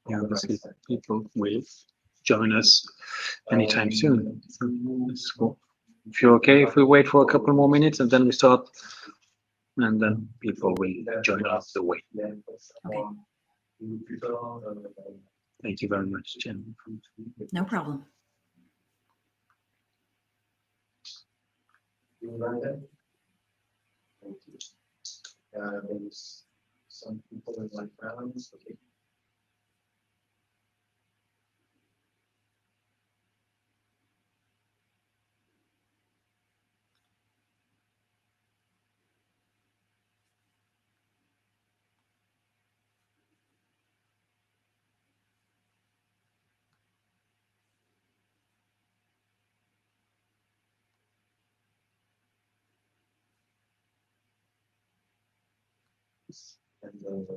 Yeah, obviously people will join us anytime soon. So that's cool. If you're okay, if we wait for a couple more minutes and then we start, and then people will join us the way. Okay, Thank you very much, Jen. no problem. There's some people in like rounds. Okay.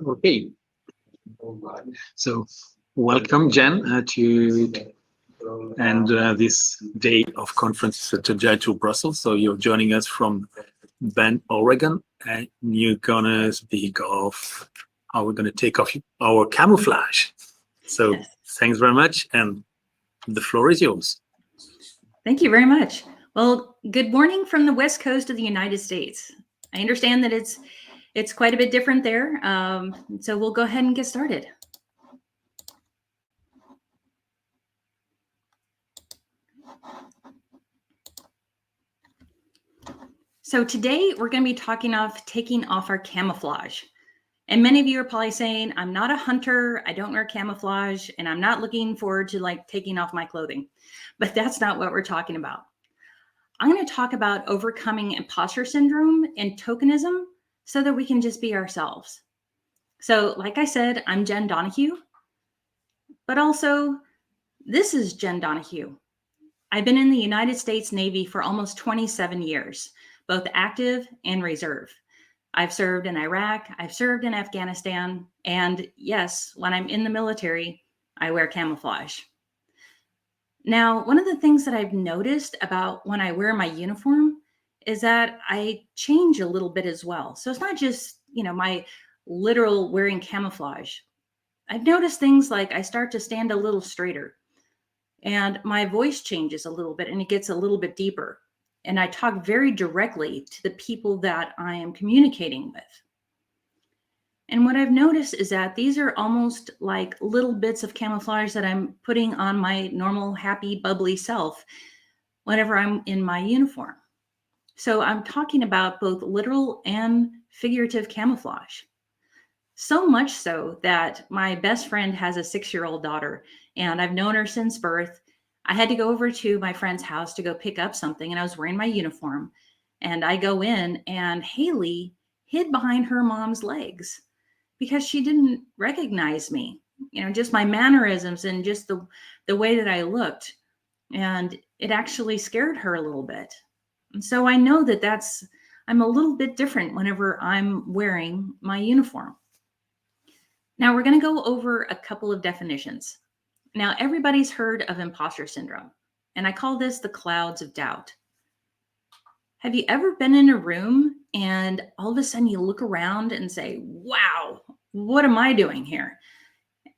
Okay, so welcome, Jen, to this day of conference at Agile Brussels. So you're joining us from Bend, Oregon, and you're gonna speak of how we're gonna take off our camouflage. So Yes. thanks very much, and the floor is yours. Thank you very much. Well, good morning from the West Coast of the United States. I understand that it's quite a bit different there. So we'll go ahead and get started. So today we're going to be taking off our camouflage. And many of you are probably saying, I'm not a hunter, I don't wear camouflage, and I'm not looking forward to like taking off my clothing. But that's not what we're talking about. I'm going to talk about overcoming imposter syndrome and tokenism so that we can just be ourselves. So like I said, I'm Jen Donahue, but also this is Jen Donahue. I've been in the United States Navy for almost 27 years, both active and reserve. I've served in Iraq, I've served in Afghanistan, and yes, when I'm in the military, I wear camouflage. Now, one of the things that I've noticed about when I wear my uniform is that I change a little bit as well. So it's not just, my literal wearing camouflage. I've noticed things like I start to stand a little straighter and my voice changes a little bit and it gets a little bit deeper. And I talk very directly to the people that I am communicating with. And what I've noticed is that these are almost like little bits of camouflage that I'm putting on my normal, happy, bubbly self whenever I'm in my uniform. So I'm talking about both literal and figurative camouflage. So much so that my best friend has a 6-year-old daughter, and I've known her since birth. I had to go over to my friend's house to go pick up something, and I was wearing my uniform. And I go in, and Haley hid behind her mom's legs because she didn't recognize me, just my mannerisms and just the way that I looked. And it actually scared her a little bit. And so I know that I'm a little bit different whenever I'm wearing my uniform. Now we're going to go over a couple of definitions. Now everybody's heard of imposter syndrome, and I call this the clouds of doubt. Have you ever been in a room and all of a sudden you look around and say, wow, what am I doing here?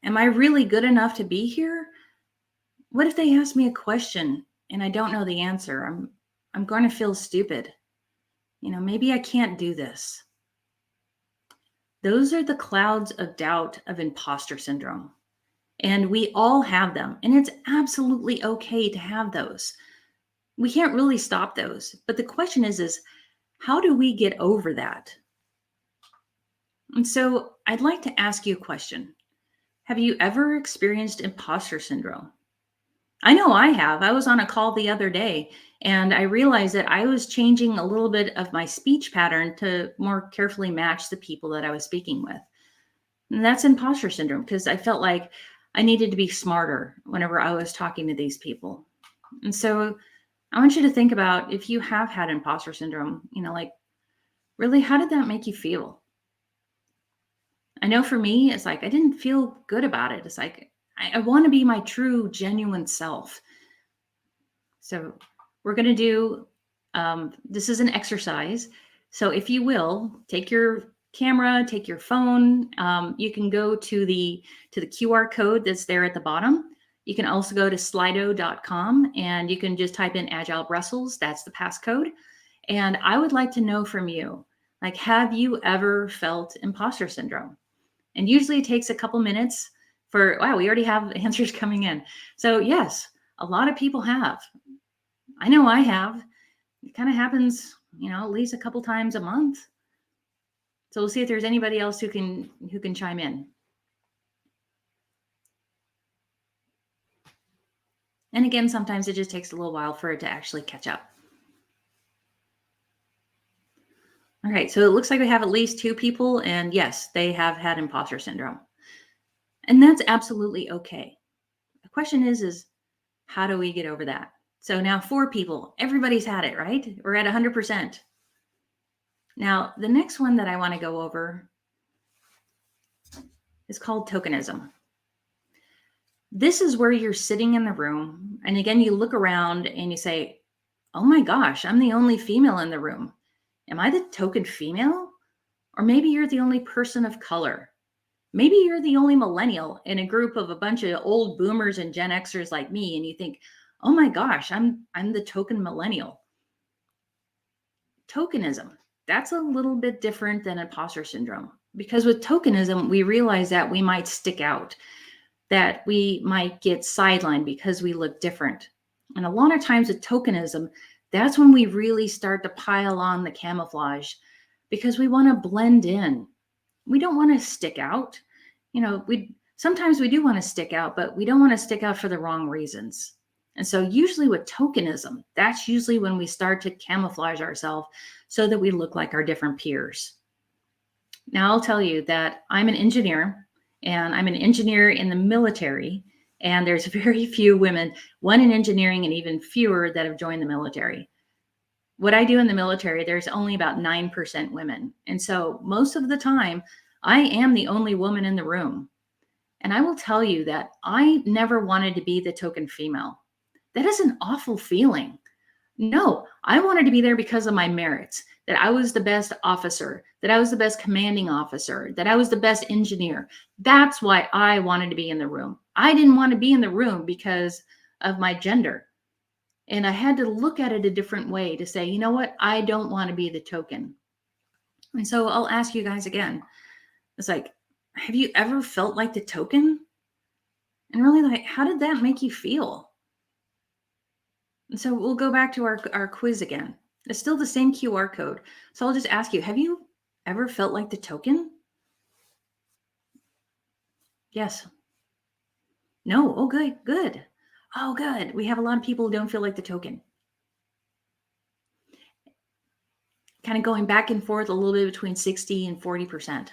Am I really good enough to be here? What if they ask me a question and I don't know the answer? I'm going to feel stupid. Maybe I can't do this. Those are the clouds of doubt of imposter syndrome. And we all have them. And it's absolutely okay to have those. We can't really stop those. But the question is how do we get over that? And so I'd like to ask you a question. Have you ever experienced imposter syndrome? I know I have. I was on a call the other day and I realized that I was changing a little bit of my speech pattern to more carefully match the people that I was speaking with. And that's imposter syndrome because I felt like I needed to be smarter whenever I was talking to these people. And so I want you to think about if you have had imposter syndrome, really, how did that make you feel? I know for me, it's like I didn't feel good about it. It's like I want to be my true, genuine self. So we're going to do, this is an exercise. So if you will, take your camera, take your phone. You can go to the QR code that's there at the bottom. You can also go to slido.com and you can just type in Agile Brussels. That's the passcode. And I would like to know from you, like, have you ever felt imposter syndrome? And usually it takes a couple minutes for, wow, we already have answers coming in. So yes, a lot of people have. I know I have. It kind of happens, at least a couple times a month. So we'll see if there's anybody else who can chime in. And again, sometimes it just takes a little while for it to actually catch up. All right, so it looks like we have at least 2 people, and yes, they have had imposter syndrome. And that's absolutely okay. The question is how do we get over that? So now 4 people, everybody's had it, right? We're at 100%. Now, the next one that I want to go over is called tokenism. This is where you're sitting in the room, and again, you look around and you say, oh my gosh, I'm the only female in the room. Am I the token female? Or maybe you're the only person of color. Maybe you're the only millennial in a group of a bunch of old boomers and Gen Xers like me, and you think, oh my gosh, I'm the token millennial. Tokenism, that's a little bit different than imposter syndrome, because with tokenism, we realize that we might stick out, that we might get sidelined because we look different. And a lot of times with tokenism, that's when we really start to pile on the camouflage, because we want to blend in. We don't want to stick out. Sometimes we do want to stick out, but we don't want to stick out for the wrong reasons. And so usually with tokenism, that's usually when we start to camouflage ourselves so that we look like our different peers. Now, I'll tell you that I'm an engineer, and I'm an engineer in the military, and there's very few women, one in engineering and even fewer that have joined the military. What I do in the military, there's only about 9% women. And so most of the time, I am the only woman in the room. And I will tell you that I never wanted to be the token female. That is an awful feeling. No, I wanted to be there because of my merits, that I was the best officer, that I was the best commanding officer, that I was the best engineer. That's why I wanted to be in the room. I didn't want to be in the room because of my gender. And I had to look at it a different way to say, you know what? I don't want to be the token. And so I'll ask you guys again. It's like, have you ever felt like the token? And really, like, how did that make you feel? And so we'll go back to our quiz again. It's still the same QR code. So I'll just ask you, have you ever felt like the token? Yes. No. Oh, good. Good. Oh, good. We have a lot of people who don't feel like the token. Kind of going back and forth a little bit between 60 and 40%.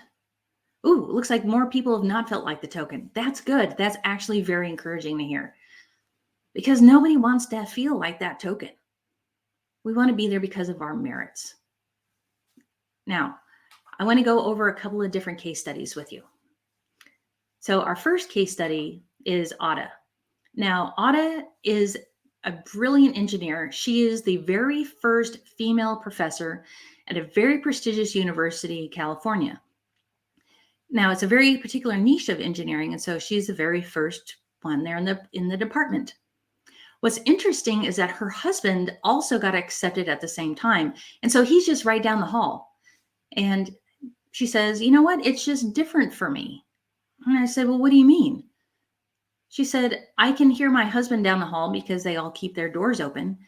Ooh, it looks like more people have not felt like the token. That's good. That's actually very encouraging to hear, because nobody wants to feel like that token. We want to be there because of our merits. Now, I want to go over a couple of different case studies with you. So our first case study is Ada. Now, Ada is a brilliant engineer. She is the very first female professor at a very prestigious university in California. Now, it's a very particular niche of engineering, and so she's the very first one there in the department. What's interesting is that her husband also got accepted at the same time, and so he's just right down the hall. And she says, you know what? It's just different for me. And I said, well, what do you mean? She said, I can hear my husband down the hall because they all keep their doors open.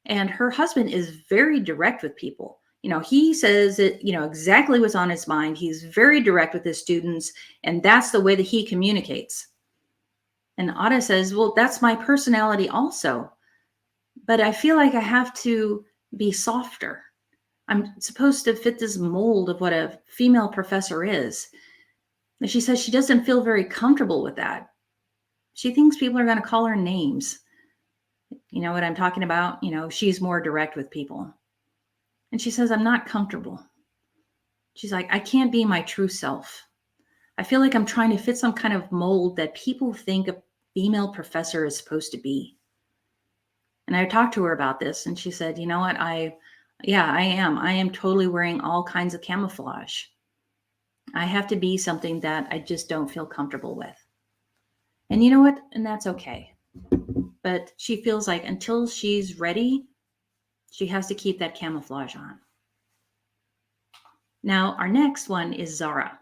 And her husband is very direct with people. He says it, exactly what's on his mind. He's very direct with his students, and that's the way that he communicates. And Ada says, well, that's my personality also. But I feel like I have to be softer. I'm supposed to fit this mold of what a female professor is. And she says she doesn't feel very comfortable with that. She thinks people are going to call her names. You know what I'm talking about? She's more direct with people. And she says, I'm not comfortable. She's like, I can't be my true self. I feel like I'm trying to fit some kind of mold that people think a female professor is supposed to be. And I talked to her about this, and she said, you know what? I am. I am totally wearing all kinds of camouflage. I have to be something that I just don't feel comfortable with. And you know what? And that's okay. But she feels like until she's ready, she has to keep that camouflage on. Now, our next one is Zara.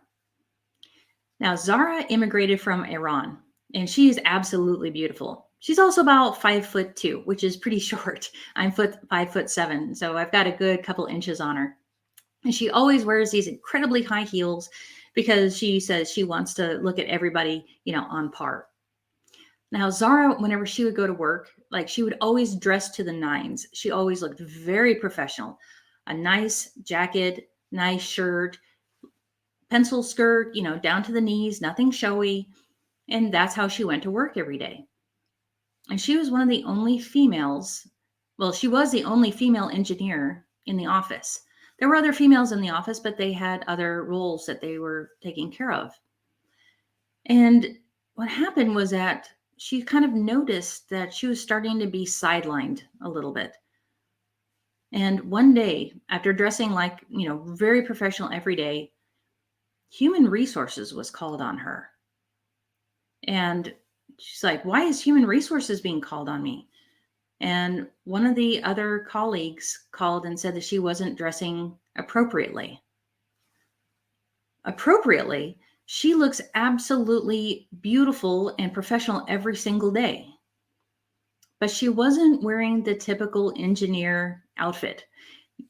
Now, Zara immigrated from Iran, and she is absolutely beautiful. She's also about 5'2", which is pretty short. I'm 5'7", so I've got a good couple inches on her. And she always wears these incredibly high heels because she says she wants to look at everybody, on par. Now, Zara, whenever she would go to work, like she would always dress to the nines. She always looked very professional. A nice jacket, nice shirt, pencil skirt, down to the knees, nothing showy. And that's how she went to work every day. And she was one of the only females. Well, she was the only female engineer in the office. There were other females in the office, but they had other roles that they were taking care of. And what happened was that she kind of noticed that she was starting to be sidelined a little bit. And one day, after dressing like, very professional every day, human resources was called on her. And she's like, why is human resources being called on me? And one of the other colleagues called and said that she wasn't dressing appropriately. Appropriately, she looks absolutely beautiful and professional every single day. But she wasn't wearing the typical engineer outfit.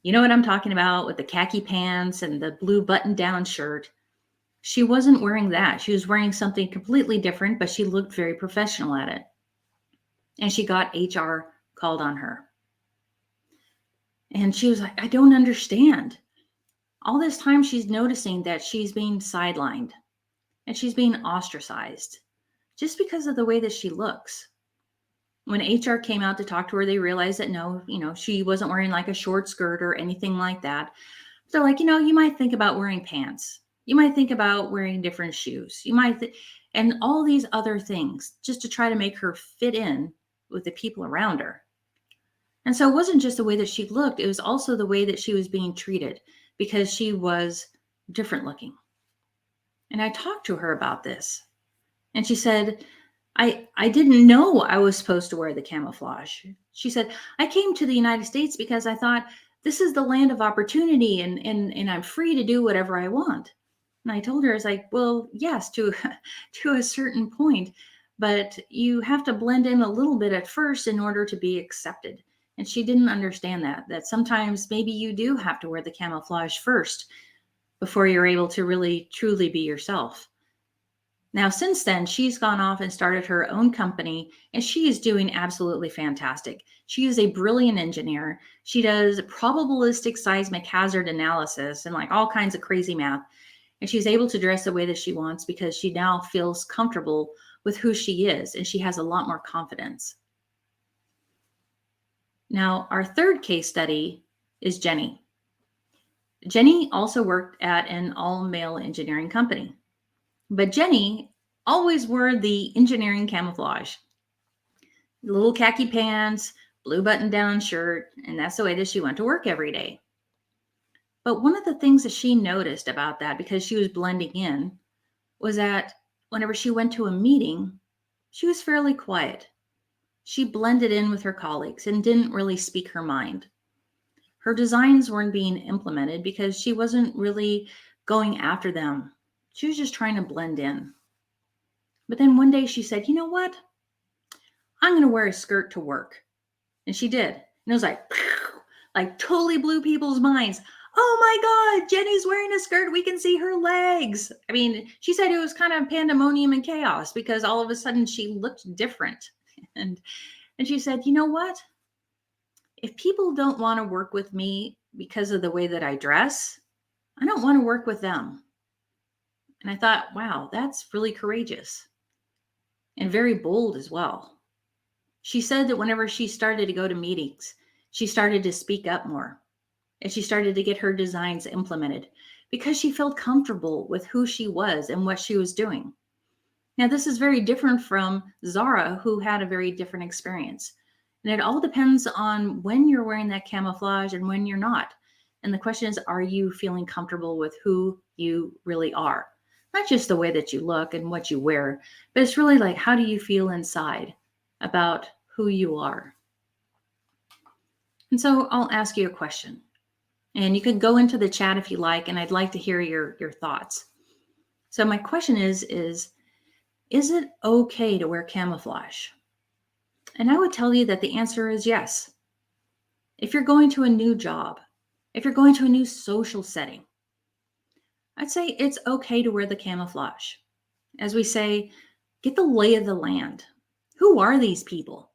You know what I'm talking about, with the khaki pants and the blue button-down shirt. She wasn't wearing that. She was wearing something completely different, but she looked very professional at it. And she got HR called on her. And she was like, I don't understand. All this time she's noticing that she's being sidelined and she's being ostracized just because of the way that she looks. When HR came out to talk to her, they realized that no, she wasn't wearing like a short skirt or anything like that. They're like, you might think about wearing pants. You might think about wearing different shoes. You might, and all these other things just to try to make her fit in with the people around her. And so it wasn't just the way that she looked, it was also the way that she was being treated because she was different looking. And I talked to her about this. And she said, I didn't know I was supposed to wear the camouflage. She said, I came to the United States because I thought this is the land of opportunity and I'm free to do whatever I want. And I told her, I was like, well, yes, to a certain point, but you have to blend in a little bit at first in order to be accepted. And she didn't understand that sometimes maybe you do have to wear the camouflage first before you're able to really, truly be yourself. Now, since then, she's gone off and started her own company, and she is doing absolutely fantastic. She is a brilliant engineer. She does probabilistic seismic hazard analysis and like all kinds of crazy math. And she's able to dress the way that she wants because she now feels comfortable with who she is, and she has a lot more confidence. Now, our third case study is Jenny. Jenny also worked at an all-male engineering company. But Jenny always wore the engineering camouflage. Little khaki pants, blue button-down shirt, and that's the way that she went to work every day. But one of the things that she noticed about that, because she was blending in, was that whenever she went to a meeting, she was fairly quiet. She blended in with her colleagues and didn't really speak her mind. Her designs weren't being implemented because she wasn't really going after them. She was just trying to blend in. But then one day she said, you know what? I'm going to wear a skirt to work. And she did. And it was like totally blew people's minds. Oh my God, Jenny's wearing a skirt. We can see her legs. I mean, she said it was kind of pandemonium and chaos because all of a sudden she looked different. And she said, you know what? If people don't want to work with me because of the way that I dress, I don't want to work with them. And I thought, wow, that's really courageous and very bold as well. She said that whenever she started to go to meetings, she started to speak up more and she started to get her designs implemented because she felt comfortable with who she was and what she was doing. Now, this is very different from Zara, who had a very different experience. And it all depends on when you're wearing that camouflage and when you're not. And the question is, are you feeling comfortable with who you really are? Not just the way that you look and what you wear, but it's really like, how do you feel inside about who you are? And so I'll ask you a question. And you can go into the chat if you like, and I'd like to hear your thoughts. So my question is it okay to wear camouflage? And I would tell you that the answer is yes. If you're going to a new job, if you're going to a new social setting, I'd say it's okay to wear the camouflage. As we say, get the lay of the land. Who are these people?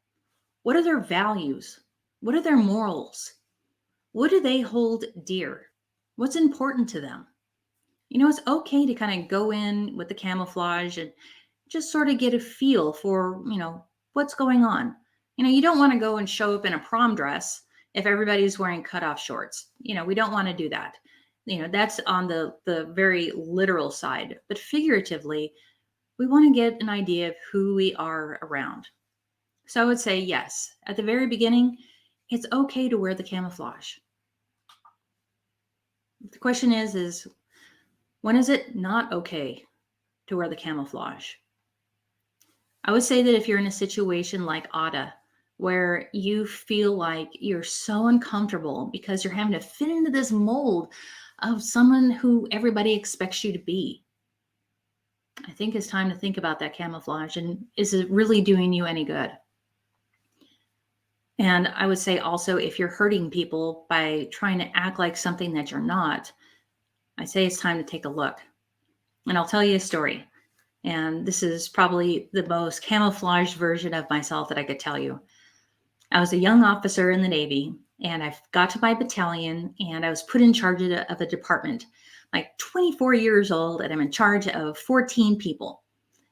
What are their values? What are their morals? What do they hold dear? What's important to them? You know, it's okay to kind of go in with the camouflage and just sort of get a feel for, what's going on. You don't want to go and show up in a prom dress if everybody's wearing cutoff shorts. We don't want to do that. That's on the very literal side. But figuratively, we want to get an idea of who we are around. So I would say yes. At the very beginning, it's okay to wear the camouflage. The question is when is it not okay to wear the camouflage? I would say that if you're in a situation like Ada, where you feel like you're so uncomfortable because you're having to fit into this mold of someone who everybody expects you to be, I think it's time to think about that camouflage and is it really doing you any good? And I would say also, if you're hurting people by trying to act like something that you're not, I say it's time to take a look. And I'll tell you a story. And this is probably the most camouflaged version of myself that I could tell you. I was a young officer in the Navy, and I got to my battalion, and I was put in charge of a department, like 24 years old, and I'm in charge of 14 people.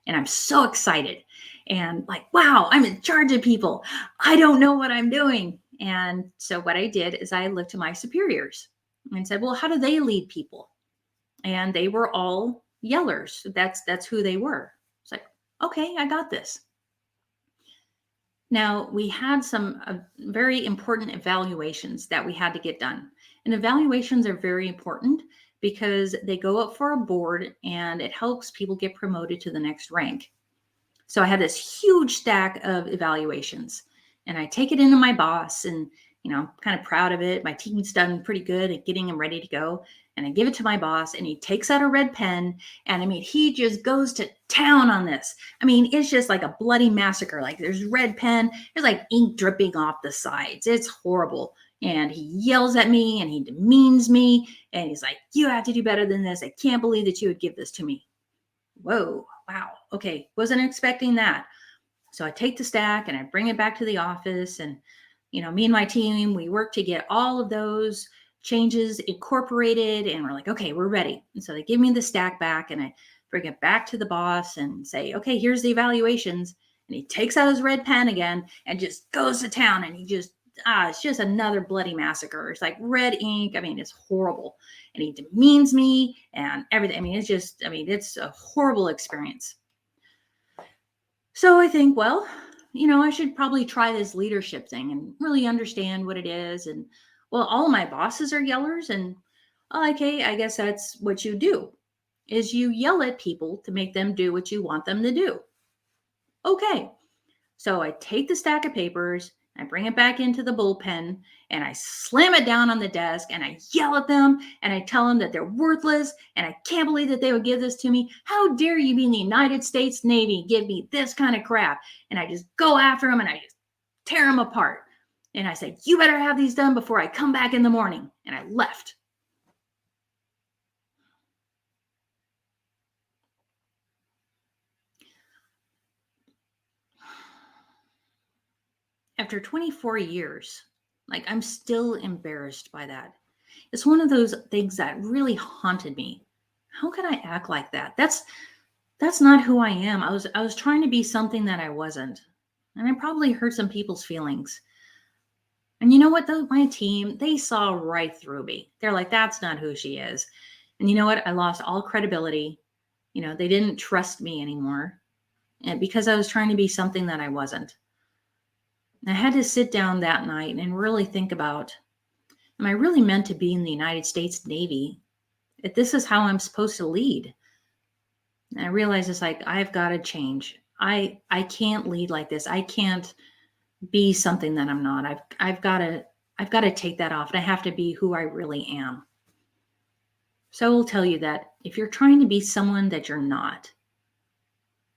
And I'm so excited and like, wow, I'm in charge of people. I don't know what I'm doing. And so what I did is I looked to my superiors and said, well, how do they lead people? And they were all yellers. That's who they were. It's like, okay, I got this. Now, we had some very important evaluations that we had to get done. And evaluations are very important because they go up for a board and it helps people get promoted to the next rank. So I had this huge stack of evaluations and I take it into my boss and, I'm kind of proud of it. My team's done pretty good at getting them ready to go. And I give it to my boss and he takes out a red pen. And he just goes to town on this. It's just like a bloody massacre. Like there's red pen, there's like ink dripping off the sides. It's horrible. And he yells at me and he demeans me. And he's like, you have to do better than this. I can't believe that you would give this to me. Whoa, wow. Okay, wasn't expecting that. So I take the stack and I bring it back to the office. And, me and my team, we work to get all of those changes incorporated. And we're like, okay, we're ready. And so they give me the stack back and I bring it back to the boss and say, okay, here's the evaluations. And he takes out his red pen again and just goes to town. And he just, it's just another bloody massacre. It's like red ink. It's horrible. And he demeans me and everything. It's a horrible experience. So I think, well, I should probably try this leadership thing and really understand what it is. And well, all of my bosses are yellers and okay, I guess that's what you do is you yell at people to make them do what you want them to do. Okay. So I take the stack of papers, I bring it back into the bullpen and I slam it down on the desk and I yell at them and I tell them that they're worthless and I can't believe that they would give this to me. How dare you be in the United States Navy give me this kind of crap? And I just go after them and I just tear them apart. And I say, you better have these done before I come back in the morning. And I left. After 24 years, I'm still embarrassed by that. It's one of those things that really haunted me. How could I act like that? That's not who I am. I was trying to be something that I wasn't. And I probably hurt some people's feelings. And you know what? My team, they saw right through me. They're like, that's not who she is. And you know what? I lost all credibility. They didn't trust me anymore. And because I was trying to be something that I wasn't. I had to sit down that night and really think about, Am I really meant to be in the United States Navy? If this is how I'm supposed to lead? And I realize it's like, I've got to change. I can't lead like this. I can't be something that I'm not. I've got to take that off, and I have to be who I really am. So I will tell you that if you're trying to be someone that you're not,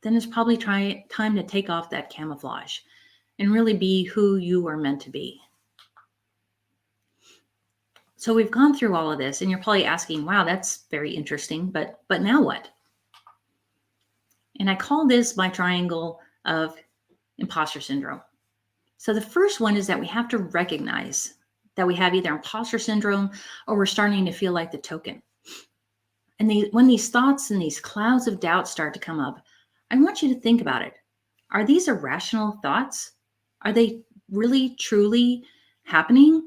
then it's probably time to take off that camouflage and really be who you are meant to be. So we've gone through all of this, and you're probably asking, wow, that's very interesting, but now what? And I call this my triangle of imposter syndrome. So the first one is that we have to recognize that we have either imposter syndrome or we're starting to feel like the token. And when these thoughts and these clouds of doubt start to come up, I want you to think about it. Are these irrational thoughts? Are they really, truly happening?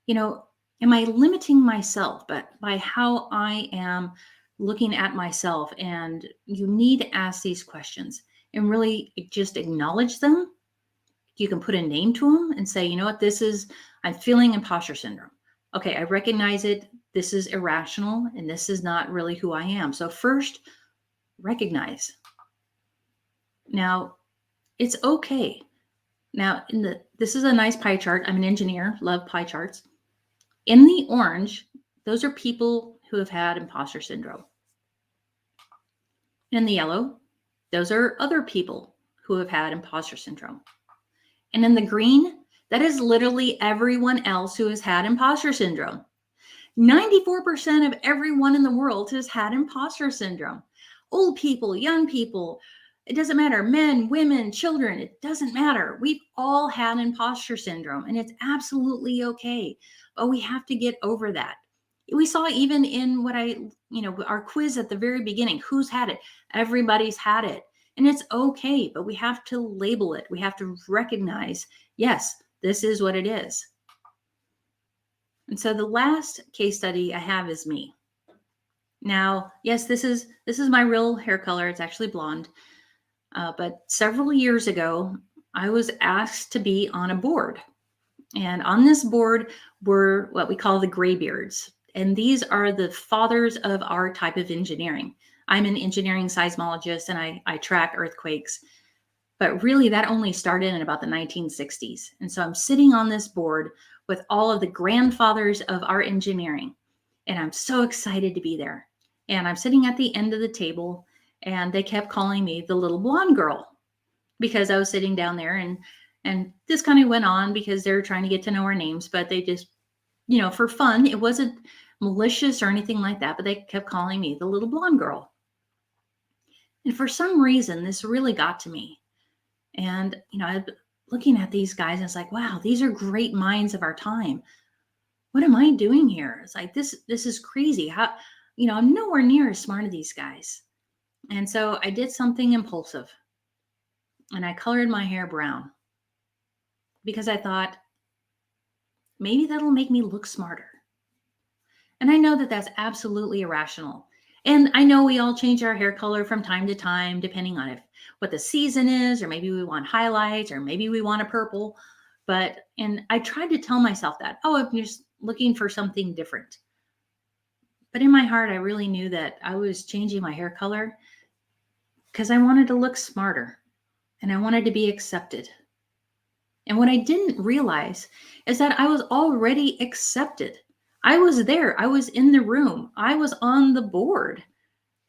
Am I limiting myself by how I am looking at myself? And you need to ask these questions and really just acknowledge them. You can put a name to them and say, you know what, I'm feeling imposter syndrome. Okay, I recognize it. This is irrational, and this is not really who I am. So first, recognize. Now, it's okay. Now, this is a nice pie chart. I'm an engineer, love pie charts. In the orange, those are people who have had imposter syndrome. In the yellow, those are other people who have had imposter syndrome. And in the green, that is literally everyone else who has had imposter syndrome. 94% of everyone in the world has had imposter syndrome. Old people, young people, it doesn't matter. Men, women, children, it doesn't matter. We've all had imposter syndrome, and it's absolutely okay. But we have to get over that. We saw even in our quiz at the very beginning, who's had it? Everybody's had it. And it's okay, but we have to label it. We have to recognize, yes, this is what it is. And so the last case study I have is me. Now, yes, this is my real hair color. It's actually blonde. But several years ago, I was asked to be on a board. And on this board were what we call the graybeards. And these are the fathers of our type of engineering. I'm an engineering seismologist, and I track earthquakes. But really, that only started in about the 1960s. And so I'm sitting on this board with all of the grandfathers of our engineering. And I'm so excited to be there. And I'm sitting at the end of the table, and they kept calling me the little blonde girl because I was sitting down there. And this kind of went on because they were trying to get to know our names, but they just, for fun. It wasn't malicious or anything like that, but they kept calling me the little blonde girl. And for some reason, this really got to me. And, I'm looking at these guys, and it's like, wow, these are great minds of our time. What am I doing here? It's like, this is crazy. How, I'm nowhere near as smart as these guys. And so I did something impulsive, and I colored my hair brown because I thought maybe that'll make me look smarter. And I know that that's absolutely irrational. And I know we all change our hair color from time to time, depending on what the season is, or maybe we want highlights, or maybe we want a purple. And I tried to tell myself that, I'm just looking for something different. But in my heart, I really knew that I was changing my hair color because I wanted to look smarter, and I wanted to be accepted. And what I didn't realize is that I was already accepted. I was there. I was in the room. I was on the board.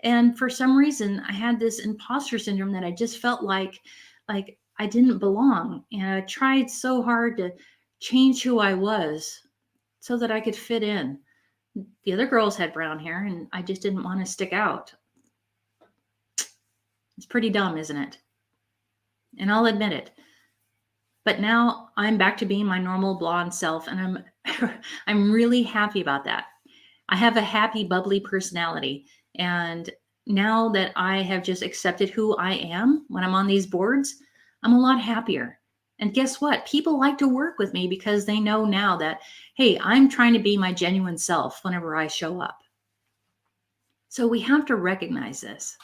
And for some reason, I had this imposter syndrome that I just felt like I didn't belong. And I tried so hard to change who I was so that I could fit in. The other girls had brown hair, and I just didn't want to stick out. It's pretty dumb, isn't it? And I'll admit it. But now I'm back to being my normal blonde self, and I'm really happy about that. I have a happy, bubbly personality. And now that I have just accepted who I am when I'm on these boards, I'm a lot happier. And guess what? People like to work with me because they know now that, hey, I'm trying to be my genuine self whenever I show up. So we have to recognize this.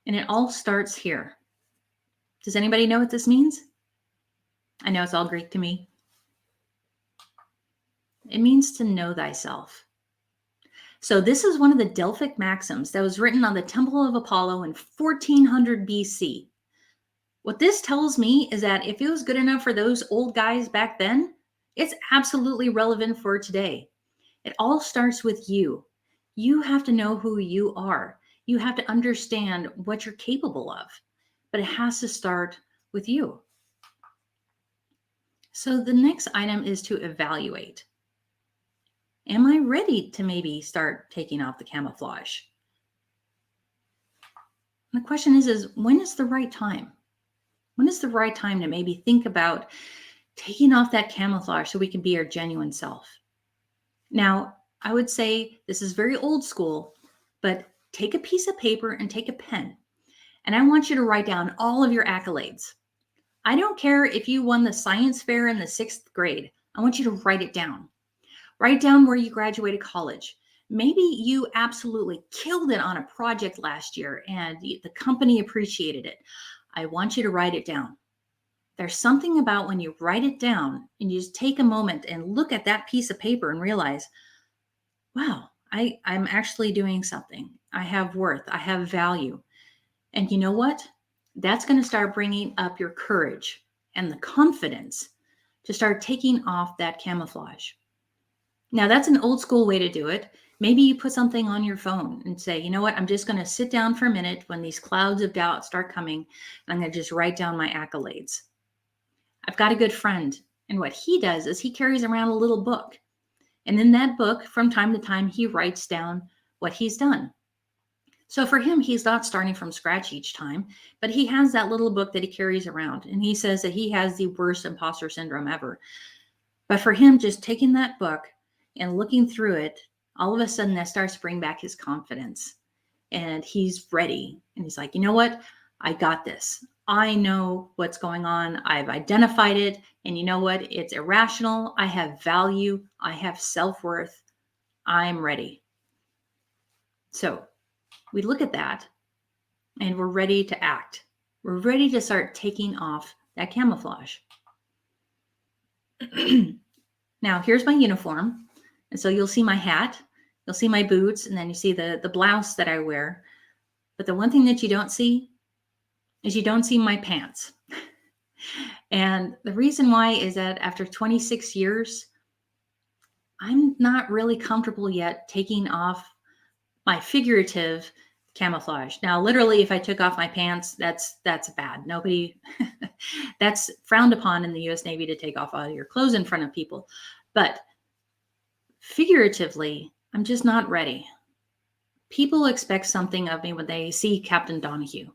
And it all starts here. Does anybody know what this means? I know it's all Greek to me. It means to know thyself. So this is one of the Delphic maxims that was written on the Temple of Apollo in 1400 BC. What this tells me is that if it was good enough for those old guys back then, it's absolutely relevant for today. It all starts with you. You have to know who you are. You have to understand what you're capable of, but it has to start with you. So the next item is to evaluate. Am I ready to maybe start taking off the camouflage? And the question is when is the right time? When is the right time to maybe think about taking off that camouflage so we can be our genuine self? Now, I would say this is very old school, but take a piece of paper and take a pen. And I want you to write down all of your accolades. I don't care if you won the science fair in the 6th grade. I want you to write it down. Write down where you graduated college. Maybe you absolutely killed it on a project last year and the company appreciated it. I want you to write it down. There's something about when you write it down and you just take a moment and look at that piece of paper and realize, wow, I'm actually doing something. I have worth. I have value. And you know what? That's going to start bringing up your courage and the confidence to start taking off that camouflage. Now, that's an old school way to do it. Maybe you put something on your phone and say, you know what? I'm just going to sit down for a minute when these clouds of doubt start coming, and I'm going to just write down my accolades. I've got a good friend, and what he does is he carries around a little book. And in that book, from time to time, he writes down what he's done. So for him, he's not starting from scratch each time, but he has that little book that he carries around. And he says that he has the worst imposter syndrome ever. But for him, just taking that book and looking through it, all of a sudden that starts to bring back his confidence. And he's ready. And he's like, you know what? I got this. I know what's going on. I've identified it. And you know what? It's irrational. I have value. I have self-worth. I'm ready. So we look at that and we're ready to act. We're ready to start taking off that camouflage. Now, here's my uniform. And so you'll see my hat, you'll see my boots, and then you see the blouse that I wear. But the one thing that you don't see is you don't see my pants. And the reason why is that after 26 years, I'm not really comfortable yet taking off my figurative camouflage. Now, literally, if I took off my pants, that's bad. Nobody, that's frowned upon in the US Navy to take off all your clothes in front of people. But figuratively, I'm just not ready. People expect something of me when they see Captain Donahue.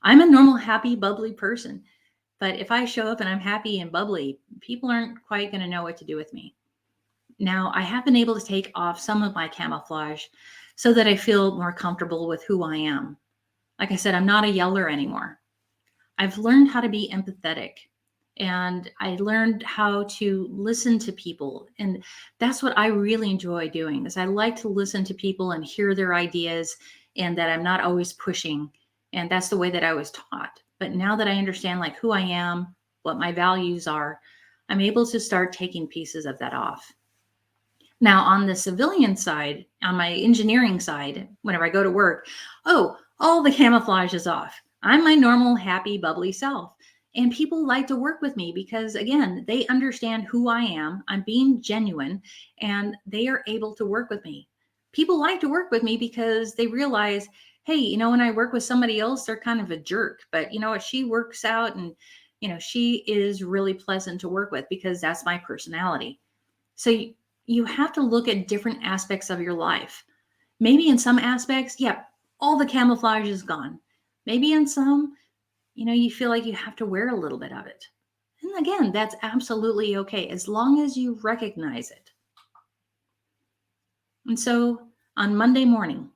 I'm a normal, happy, bubbly person. But if I show up and I'm happy and bubbly, people aren't quite going to know what to do with me. Now, I have been able to take off some of my camouflage so that I feel more comfortable with who I am. Like I said, I'm not a yeller anymore. I've learned how to be empathetic, and I learned how to listen to people. And that's what I really enjoy doing, is I like to listen to people and hear their ideas, and that I'm not always pushing. And that's the way that I was taught. But now that I understand like who I am, what my values are, I'm able to start taking pieces of that off. Now, on the civilian side, on my engineering side, whenever I go to work, all the camouflage is off. I'm my normal, happy, bubbly self. And people like to work with me because, again, they understand who I am. I'm being genuine, and they are able to work with me. People like to work with me because they realize, hey, you know, when I work with somebody else, they're kind of a jerk. But you know what? She works out, and, you know, she is really pleasant to work with because that's my personality. So you have to look at different aspects of your life. Maybe in some aspects, yeah, all the camouflage is gone. Maybe in some, you know, you feel like you have to wear a little bit of it. And again, that's absolutely okay, as long as you recognize it. And so on Monday morning,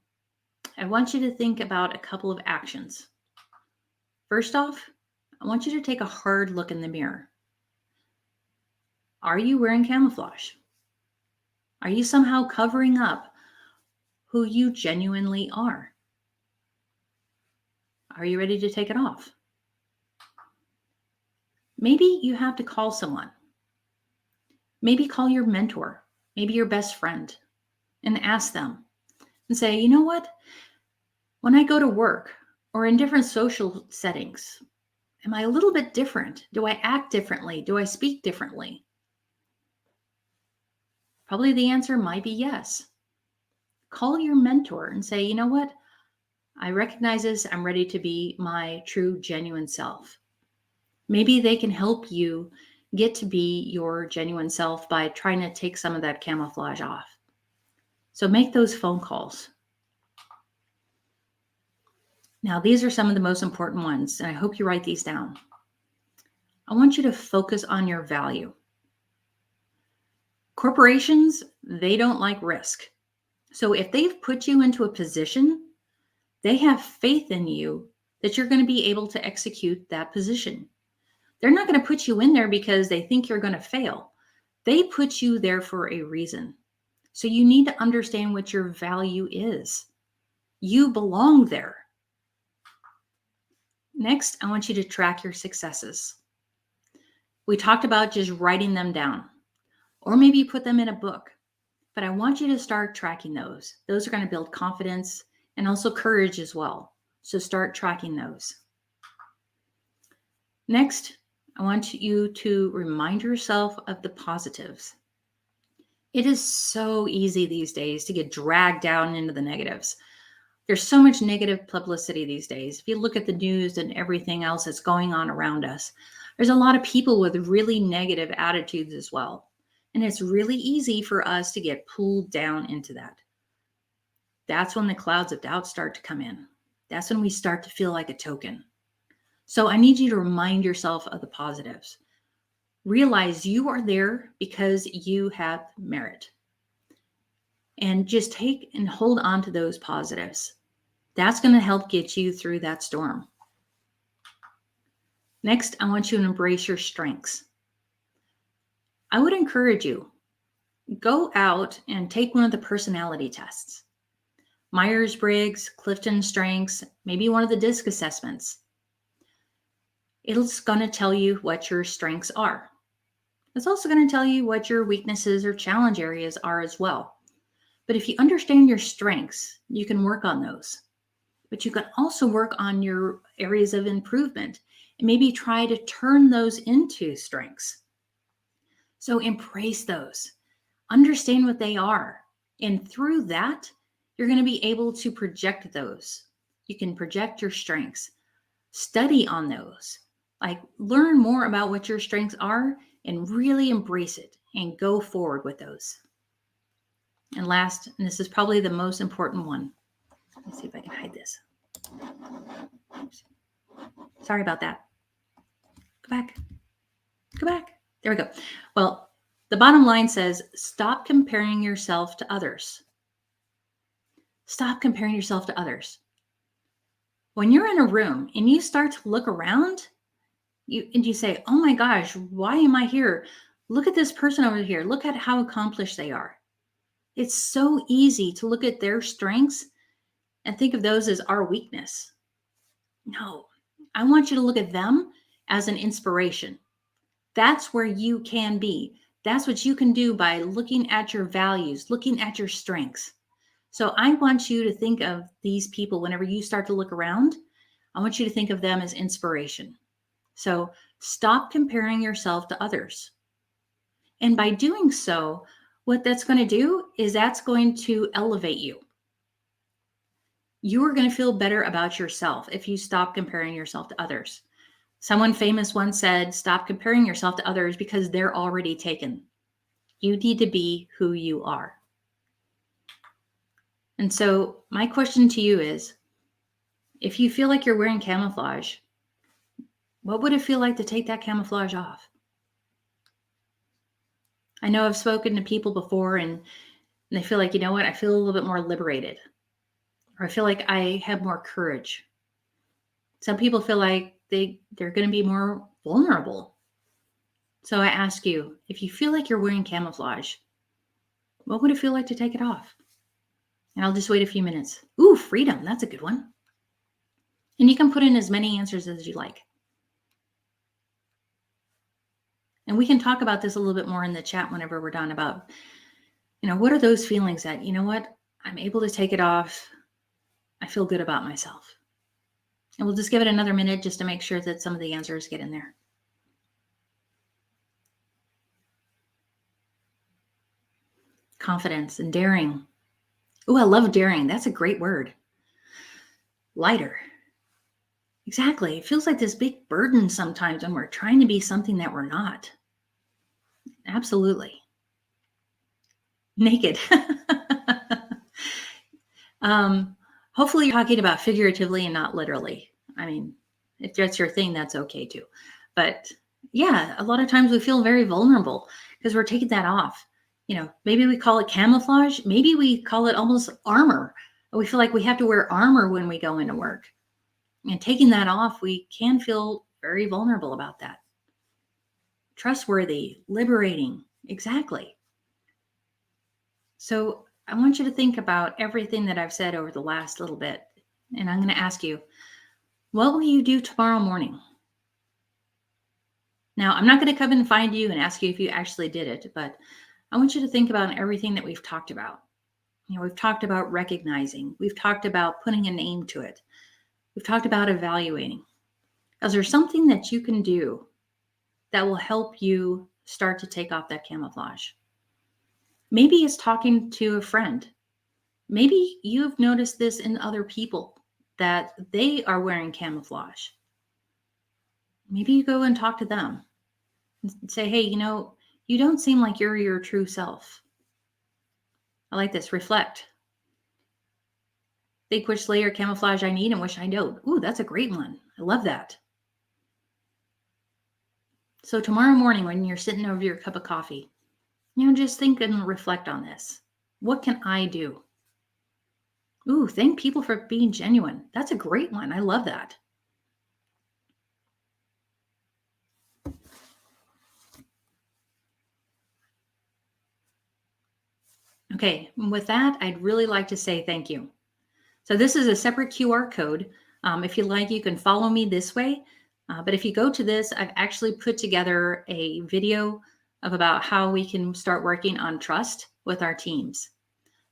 I want you to think about a couple of actions. First off, I want you to take a hard look in the mirror. Are you wearing camouflage? Are you somehow covering up who you genuinely are? Are you ready to take it off? Maybe you have to call someone. Maybe call your mentor. maybe your best friend, and ask them and say, you know what? When I go to work or in different social settings, am I a little bit different? Do I act differently? Do I speak differently? Probably the answer might be yes. Call your mentor and say, you know what? I recognize this. I'm ready to be my true, genuine self. Maybe they can help you get to be your genuine self by trying to take some of that camouflage off. So make those phone calls. Now, these are some of the most important ones, and I hope you write these down. I want you to focus on your value. Corporations, they don't like risk. So if they've put you into a position, they have faith in you that you're going to be able to execute that position. They're not going to put you in there because they think you're going to fail. They put you there for a reason. So you need to understand what your value is. You belong there. Next, I want you to track your successes. We talked about just writing them down, or maybe you put them in a book, but I want you to start tracking those. Those are going to build confidence and also courage as well. So start tracking those. Next, I want you to remind yourself of the positives. It is so easy these days to get dragged down into the negatives. There's so much negative publicity these days. If you look at the news and everything else that's going on around us, there's a lot of people with really negative attitudes as well. And it's really easy for us to get pulled down into that. That's when the clouds of doubt start to come in. That's when we start to feel like a token. So I need you to remind yourself of the positives. Realize you are there because you have merit. And just take and hold on to those positives. That's going to help get you through that storm. Next, I want you to embrace your strengths. I would encourage you, go out and take one of the personality tests. Myers-Briggs, Clifton Strengths, maybe one of the DISC assessments. It's going to tell you what your strengths are. It's also going to tell you what your weaknesses or challenge areas are as well. But if you understand your strengths, you can work on those. But you can also work on your areas of improvement and maybe try to turn those into strengths. So embrace those. Understand what they are. And through that, you're going to be able to project those. You can project your strengths. Study on those. Like, learn more about what your strengths are and really embrace it and go forward with those. And last, and this is probably the most important one. Let's see if I can hide this. Oops. Sorry about that. Go back. Go back. There we go. Well, the bottom line says, stop comparing yourself to others. Stop comparing yourself to others. When you're in a room and you start to look around, you say, oh my gosh, why am I here? Look at this person over here. Look at how accomplished they are. It's so easy to look at their strengths and think of those as our weakness. No, I want you to look at them as an inspiration. That's where you can be. That's what you can do by looking at your values, looking at your strengths. So I want you to think of these people whenever you start to look around. I want you to think of them as inspiration. So stop comparing yourself to others. And by doing so, what that's going to do is that's going to elevate you. You are going to feel better about yourself if you stop comparing yourself to others. Someone famous once said, stop comparing yourself to others because they're already taken. You need to be who you are. And so my question to you is, if you feel like you're wearing camouflage, what would it feel like to take that camouflage off? I know I've spoken to people before and they feel like, you know what, I feel a little bit more liberated, or I feel like I have more courage. Some people feel like they're going to be more vulnerable. So I ask you, if you feel like you're wearing camouflage, what would it feel like to take it off? And I'll just wait a few minutes. Ooh, freedom. That's a good one. And you can put in as many answers as you like. And we can talk about this a little bit more in the chat whenever we're done about What are those feelings that, you know what, I'm able to take it off. I feel good about myself. And we'll just give it another minute just to make sure that some of the answers get in there. Confidence and daring. Oh, I love daring. That's a great word. Lighter. Exactly. It feels like this big burden sometimes when we're trying to be something that we're not. Absolutely. Naked. Hopefully you're talking about figuratively and not literally. I mean, if that's your thing, that's okay too. But yeah, a lot of times we feel very vulnerable because we're taking that off. Maybe we call it camouflage. Maybe we call it almost armor. We feel like we have to wear armor when we go into work. And taking that off, we can feel very vulnerable about that. Trustworthy, liberating. Exactly. So I want you to think about everything that I've said over the last little bit. And I'm going to ask you, what will you do tomorrow morning? Now, I'm not going to come and find you and ask you if you actually did it, but I want you to think about everything that we've talked about. We've talked about recognizing. We've talked about putting a name to it. We've talked about evaluating. Is there something that you can do that will help you start to take off that camouflage? Maybe it's talking to a friend. Maybe you've noticed this in other people, that they are wearing camouflage. Maybe you go and talk to them and say, hey, you don't seem like you're your true self. I like this. Reflect. Think which layer of camouflage I need and which I don't. Ooh, that's a great one. I love that. So tomorrow morning when you're sitting over your cup of coffee, just think and reflect on this. What can I do? Ooh, thank people for being genuine. That's a great one. I love that. Okay, with that, I'd really like to say thank you. So this is a separate QR code. If you like, you can follow me this way. But if you go to this, I've actually put together a video of about how we can start working on trust with our teams.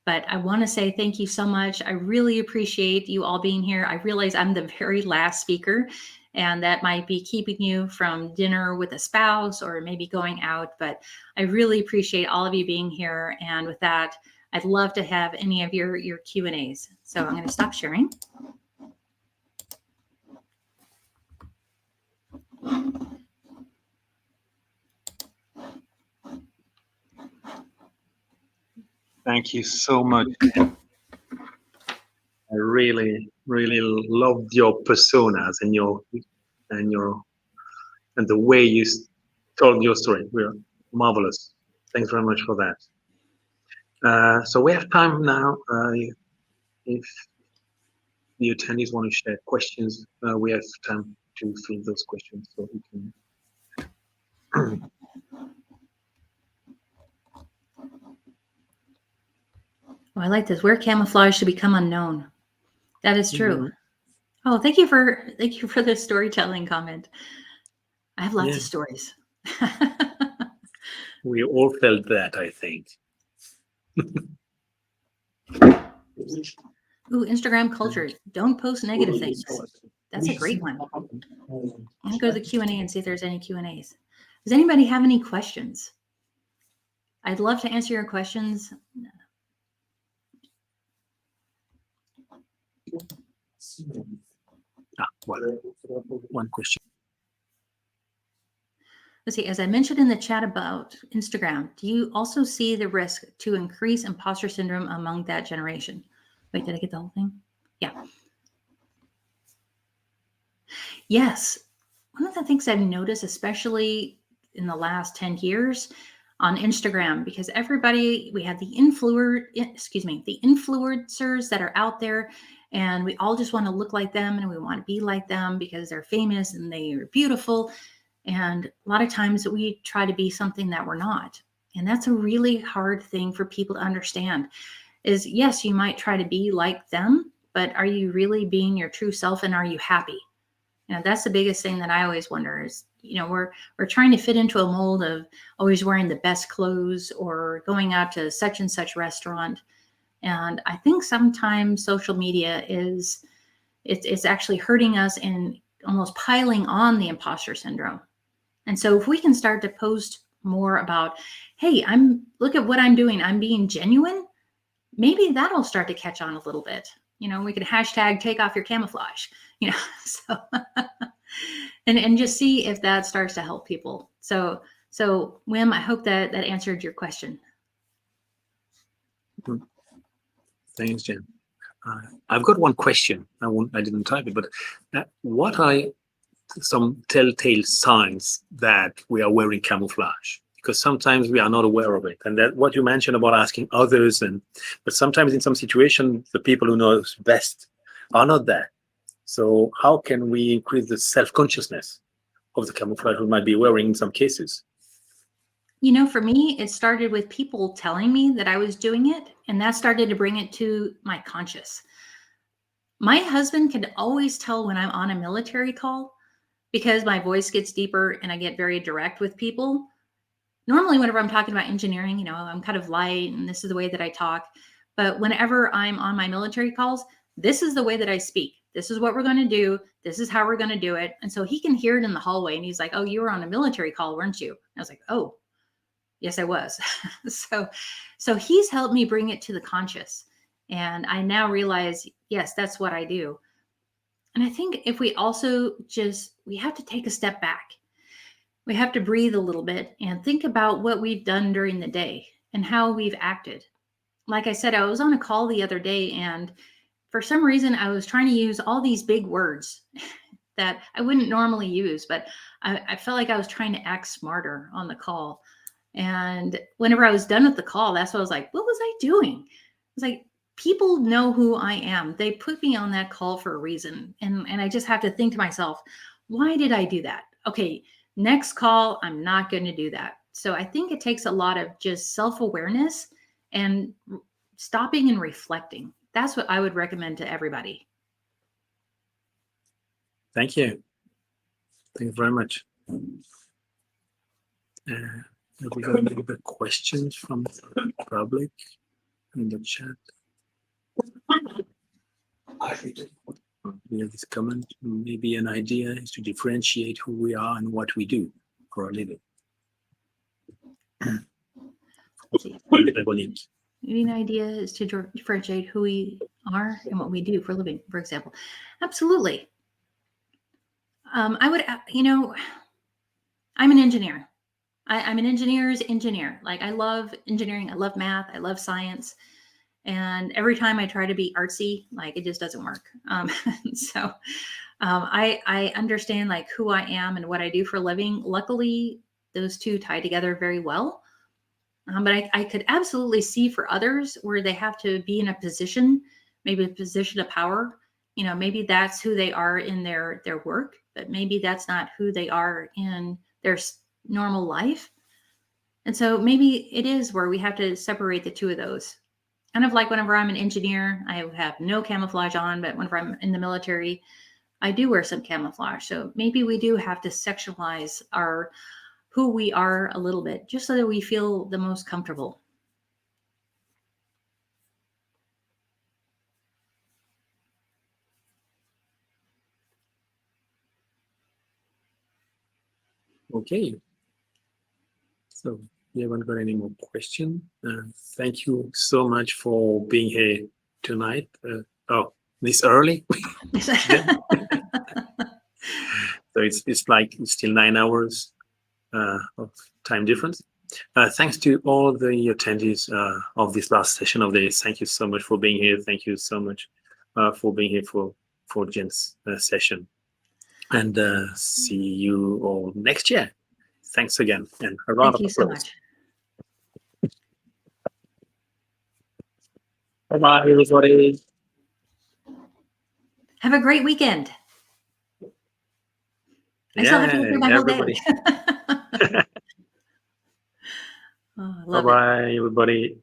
But I want to say thank you so much. I really appreciate you all being here. I realize I'm the very last speaker, and that might be keeping you from dinner with a spouse or maybe going out. But I really appreciate all of you being here. And with that, I'd love to have any of your Q&As. So I'm going to stop sharing. Thank you so much. I really, really loved your personas and the way you told your story. We're marvelous. Thanks very much for that. So we have time now. If the attendees want to share questions, we have time to fill those questions so we can. Oh, I like this. Wear camouflage to become unknown. That is true. Mm-hmm. Oh, thank you for the storytelling comment. I have lots of stories. We all felt that, I think. Ooh, Instagram culture. Don't post negative things. That's a great one. I'm going to go to the Q&A and see if there's any Q&As. Does anybody have any questions? I'd love to answer your questions. One question. Let's see, as I mentioned in the chat about Instagram, do you also see the risk to increase imposter syndrome among that generation? Wait, did I get the whole thing? Yeah. Yes. One of the things I've noticed, especially in the last 10 years on Instagram, because we have the influencers that are out there, and we all just want to look like them and we want to be like them because they're famous and they are beautiful. And a lot of times we try to be something that we're not. And that's a really hard thing for people to understand is, yes, you might try to be like them, but are you really being your true self and are you happy? That's the biggest thing that I always wonder is, we're trying to fit into a mold of always wearing the best clothes or going out to such and such restaurant. And I think sometimes social media it's actually hurting us and almost piling on the imposter syndrome. And so if we can start to post more about, hey, look at what I'm doing, I'm being genuine, maybe that'll start to catch on a little bit. We could hashtag take off your camouflage, so and just see if that starts to help people. So Wim, I hope that answered your question. Thanks, Jen. I've got one question. I didn't type it, but what are some telltale signs that we are wearing camouflage? Because sometimes we are not aware of it. And that what you mentioned about asking others, but sometimes in some situations, the people who know us best are not there. So how can we increase the self-consciousness of the camouflage we might be wearing in some cases? For me, it started with people telling me that I was doing it, and that started to bring it to my conscious. My husband can always tell when I'm on a military call because my voice gets deeper and I get very direct with people. Normally, whenever I'm talking about engineering, I'm kind of light and this is the way that I talk. But whenever I'm on my military calls, this is the way that I speak. This is what we're going to do. This is how we're going to do it. And so he can hear it in the hallway and he's like, oh, you were on a military call, weren't you? And I was like, oh, yes, I was. So he's helped me bring it to the conscious. And I now realize, yes, that's what I do. And I think if we also we have to take a step back. We have to breathe a little bit and think about what we've done during the day and how we've acted. Like I said, I was on a call the other day, and for some reason, I was trying to use all these big words that I wouldn't normally use, but I felt like I was trying to act smarter on the call. And whenever I was done with the call, that's what I was like, what was I doing? I was like, people know who I am. They put me on that call for a reason. And I just have to think to myself, why did I do that? Okay, next call, I'm not going to do that. So I think it takes a lot of just self-awareness and stopping and reflecting. That's what I would recommend to everybody. Thank you. Thank you very much. Have we got any other questions from the public in the chat? We have this comment. Maybe an idea is to differentiate who we are and what we do for a living. Maybe an idea is to differentiate who we are and what we do for a living, for example. Absolutely. I would, I'm an engineer. I'm an engineer's engineer. Like, I love engineering. I love math. I love science. And every time I try to be artsy, like, it just doesn't work. So I understand like who I am and what I do for a living. Luckily, those two tie together very well. But I could absolutely see for others where they have to be in a position, maybe a position of power. Maybe that's who they are in their work, but maybe that's not who they are in their normal life. And so maybe it is where we have to separate the two of those. Kind of like whenever I'm an engineer, I have no camouflage on, but whenever I'm in the military, I do wear some camouflage. So maybe we do have to sexualize who we are a little bit, just so that we feel the most comfortable. Okay. So we haven't got any more questions. Thank you so much for being here tonight. This early. So it's like it's still 9 hours of time difference. Thanks to all the attendees of this last session of the day. Thank you so much for being here. Thank you so much for being here for Jen's session. And see you all next year. Thanks again. And a round of applause. Thank you so much. Bye-bye, everybody. Have a great weekend. I still have to go through my whole day. Oh, Bye-bye, everybody.